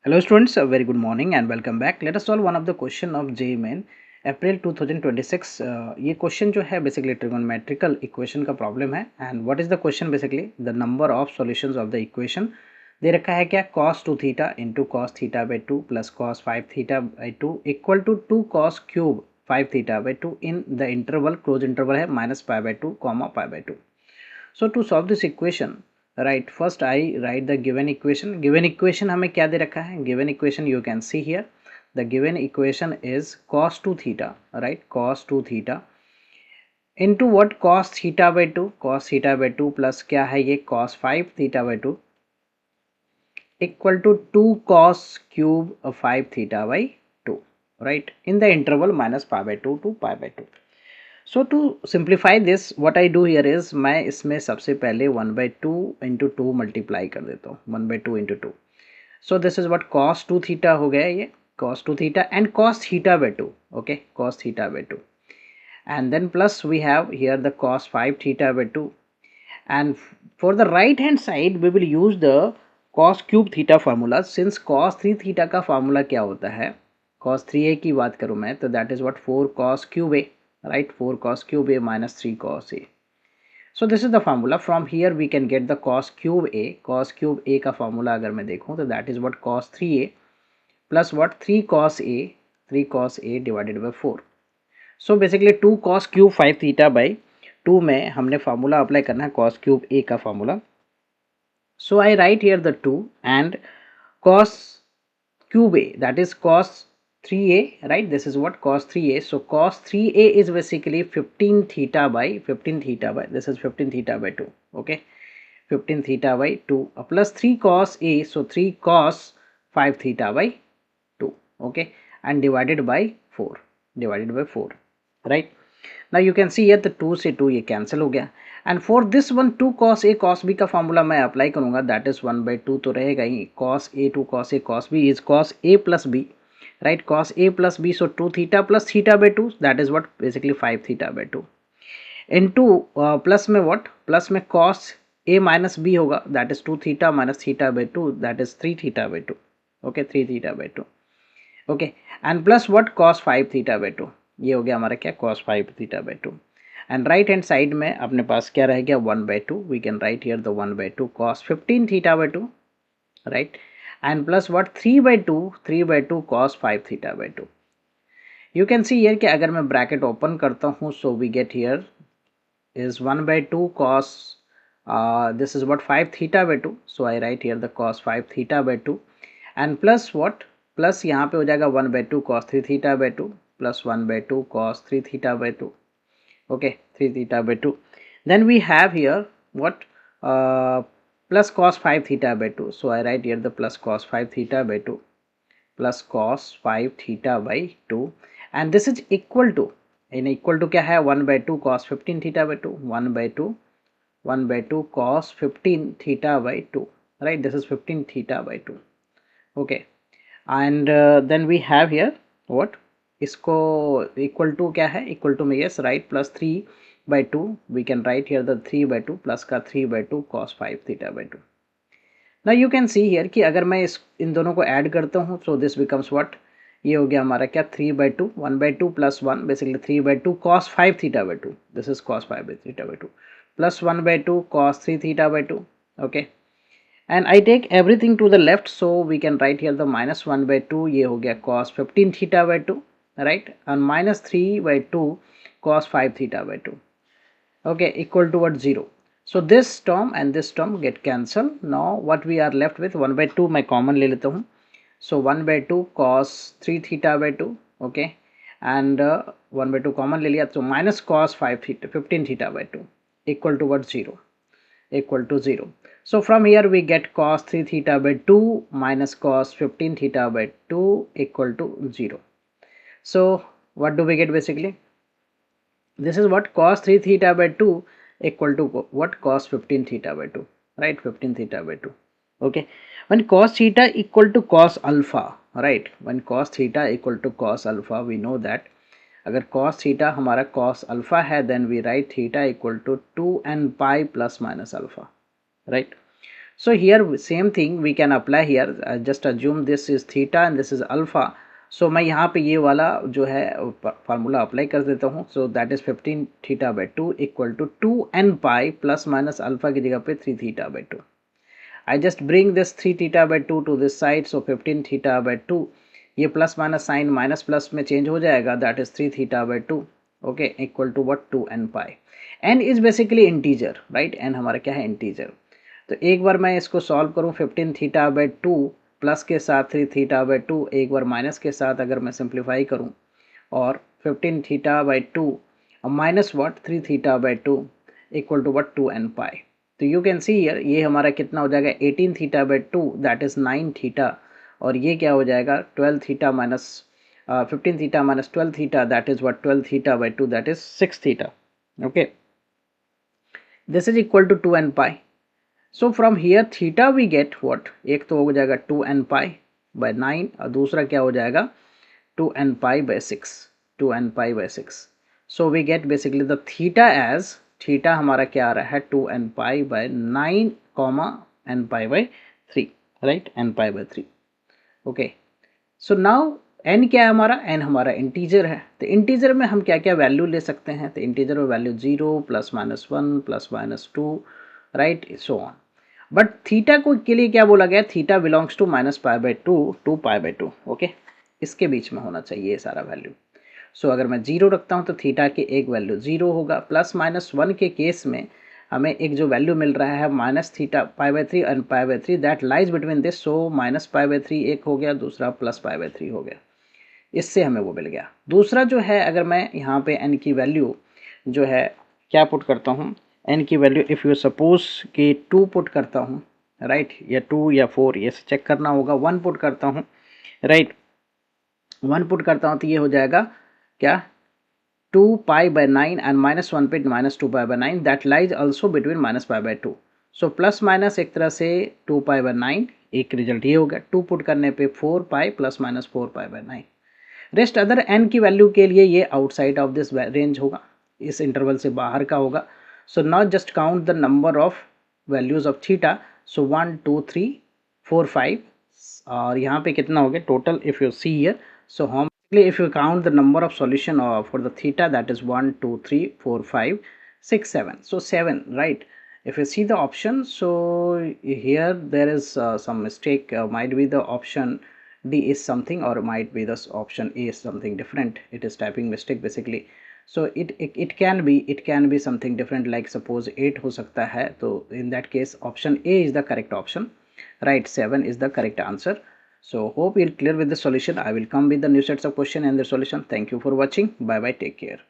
Hello students, a very good morning and welcome back. Let us solve one of the question of JEE Main अप्रैल 2026. ये question जो है basically trigonometrical equation का problem है and what is the question basically the number of solutions of the equation दे रखा है क्या cos 2 theta into cos theta by 2 plus cos 5 theta by 2 equal to 2 cos cube 5 theta by 2 in the interval close interval है minus pi by 2 comma pi by 2. So to solve this equation, right, first I write the given equation. Given equation हमें क्या दे रखा है? Given equation you can see here. The given equation is cos 2 theta, right? Cos 2 theta into what? Cos theta by 2. Cos theta by 2 plus क्या है ये? Cos 5 theta by 2 equal to 2 cos cube of 5 theta by 2, right? In the interval minus pi by 2 to pi by 2. So to simplify this what I do here is मैं इसमें सबसे पहले 1/2 into 2 multiply कर देता हूँ 1/2 into 2. So this is what cos 2 theta हो गया ये cos 2 theta and cos theta by 2. Okay cos theta by 2 and then plus we have here the cos 5 theta by 2 and for the right hand side we will use the cos cube theta formula since cos 3 theta का formula क्या होता है cos 3a की बात करूँ मैं तो that is what 4 cos cube a, right? 4 cos cube a minus 3 cos a. So this is the formula. From here we can get the cos cube a. Cos cube a का formula अगर मैं देखूँ तो that is what cos 3a plus what 3 cos a, 3 cos a divided by 4. So basically 2 cos cube 5 theta by 2 में हमने formula apply करना है cos cube a का formula. So I write here the 2 and cos cube a, that is cos 3a, right? This is what cos 3a. So cos 3a is basically 15 theta by this is 15 theta by 2. Okay, 15 theta by 2 plus 3 cos a, so 3 cos 5 theta by 2. Okay, and divided by 4, right? Now you can see here the 2 से 2 ये cancel हो गया and for this one 2 cos a cos b का formula मैं apply करूंगा that is 1/2 तो रहेगा ही cos a 2 cos a cos b is cos a plus b, right? Cos a plus b, so 2 theta plus theta by 2, that is what basically 5 theta by 2 into plus में what, plus में cos a minus b होगा that is 2 theta minus theta by 2, that is 3 theta by 2. Okay, 3 theta by 2. Okay and plus what cos 5 theta by 2, ये हो गया हमारा क्या cos 5 theta by 2 and right hand side में अपने पास क्या रह गया 1/2. We can write here the 1/2 cos 15 theta by 2, right? And plus what 3/2 cos 5 theta by 2. You can see here कि अगर मैं ब्रैकेट ओपन करता हूँ so we get here is 1/2 cos this is what 5 theta by 2, so I write here the cos 5 theta by 2 and plus what, plus यहाँ पे हो जाएगा 1/2 cos 3 theta by 2 plus 1/2 cos 3 theta by 2. Okay, 3 theta by 2. Then we have here what plus cos 5 theta by 2, so I write here the plus cos 5 theta by 2 plus cos 5 theta by 2 and this is equal to, in equal to क्या है 1/2 cos 15 theta by 2, 1/2 cos 15 theta by 2, right? This is 15 theta by 2. Okay, and then we have here what, इसको equal to क्या है, equal to में yes, right? plus 3/2 we can write here the 3/2 plus का 3/2 cos 5 theta by 2. now you can see here कि अगर मैं इन दोनों को ऐड करता हूँ so this becomes what, ये हो गया हमारा क्या 3/2, 1/2 plus 1 basically 3/2 cos 5 theta by 2, this is cos 5 theta by 2 plus 1/2 cos 3 theta by 2. okay, and I take everything to the left so we can write here the minus 1/2, ये हो गया cos 15 theta by 2, right? and minus 3/2 cos 5 theta by 2. okay, equal to what, 0. so this term and this term get cancelled. now what we are left with 1/2 मैं common ले लेता हूँ, so 1/2 cos 3 theta by 2. okay, and 1/2 common ले लिया तो minus cos 5 theta 15 theta by 2 equal to what, 0, equal to 0. so from here we get cos 3 theta by 2 minus cos 15 theta by 2 equal to 0. so what do we get basically, this is what cos 3 theta by 2 equal to what, cos 15 theta by 2, right? 15 theta by 2. okay, when cos theta equal to cos alpha, right? when cos theta equal to cos alpha, we know that अगर cos theta हमारा cos alpha है then we write theta equal to 2 and pi plus minus alpha, right? So here same thing we can apply here. Just assume this is theta and this is alpha. So मैं यहाँ पे ये वाला जो है formula apply कर देता हूँ. So that is 15 theta by 2 equal to 2n pi plus minus alpha की जगह पे 3 theta by 2. I just bring this 3 theta by 2 to this side. So 15 theta by 2, ये plus minus sine minus plus में change हो जाएगा. That is 3 theta by 2. Okay, equal to what, 2n pi. n is basically integer, right. n हमारा क्या है, integer. तो एक बार मैं इसको सॉल्व करूं 15 थीटा बाई 2 प्लस के साथ 3 थीटा बाई 2, एक बार माइनस के साथ अगर मैं सिंप्लीफाई करूं, और 15 theta by 2 minus what 3 theta by 2 equal to what 2n pi. तो यू कैन सी हियर ये हमारा कितना हो जाएगा 18 theta by 2 that is 9 theta, और ये क्या हो जाएगा 12 theta minus 15 theta minus 12 theta that is what 12 theta by 2 that is 6 theta. Okay, this is equal to 2n pi. So from here theta we get what, एक तो हो जाएगा 2n pi by 9 और दूसरा क्या हो जाएगा 2n pi by 6, 2n pi by 6. So we get basically the theta as, theta हमारा क्या आ रहा है 2n pi by 9 comma n pi by 3, right, n pi by 3. Okay, so now n क्या है हमारा, n हमारा इंटीजर है. तो इंटीजर में हम क्या क्या वैल्यू ले सकते हैं, तो इंटीजर में value 0 plus minus 1 plus minus 2, right, so on. But theta को के लिए क्या बोला गया, theta belongs to minus pi by 2 to pi by 2. ओके, इसके बीच में होना चाहिए ये सारा वैल्यू. सो अगर मैं 0 रखता हूँ तो थीटा की एक वैल्यू 0 होगा. प्लस माइनस 1 के केस में हमें एक जो वैल्यू मिल रहा है minus theta pi by 3 and pi by 3 that lies between this. So minus pi by 3 एक हो गया, दूसरा प्लस पाई बाई 3 हो गया. इससे हमें वो मिल गया. दूसरा जो है अगर मैं यहाँ पे n की वैल्यू जो है क्या पुट करता हूँ, n की वैल्यू इफ़ यू सपोज कि 2 पुट करता हूँ, राइट, या 2 या 4 ये चेक करना होगा. 1 पुट करता हूँ, राइट, 1 पुट करता हूँ तो ये हो जाएगा क्या 2 पाई बाई 9 एंड माइनस 1 पे minus 2 pi by 9 that lies also between minus pi by 2. So plus minus एक तरह से 2 पाई बाई 9, एक रिजल्ट ये हो गया. 2 पुट करने पे 4 pi plus minus 4 pi by 9. Rest other n की वैल्यू के लिए ये आउटसाइड ऑफ दिस रेंज होगा, इस इंटरवल से बाहर का होगा. So now just count the number of values of theta. सो 1 2 3 4 5 और यहाँ पे कितना हो गया total if you see here. So हम if you count the number of solution for the theta that is 1 2 3 4 5 6 7. So 7, right. If you see the option, so here there is some mistake, might be the option D is something or might be the option A is something different. It is typing mistake basically. So it can be something different, like suppose 8 हो सकता है. तो in that case option A is the correct option, right. 7 is the correct answer. So hope you're clear with the solution. I will come with the new sets of question and the solution. Thank you for watching. Bye bye, take care.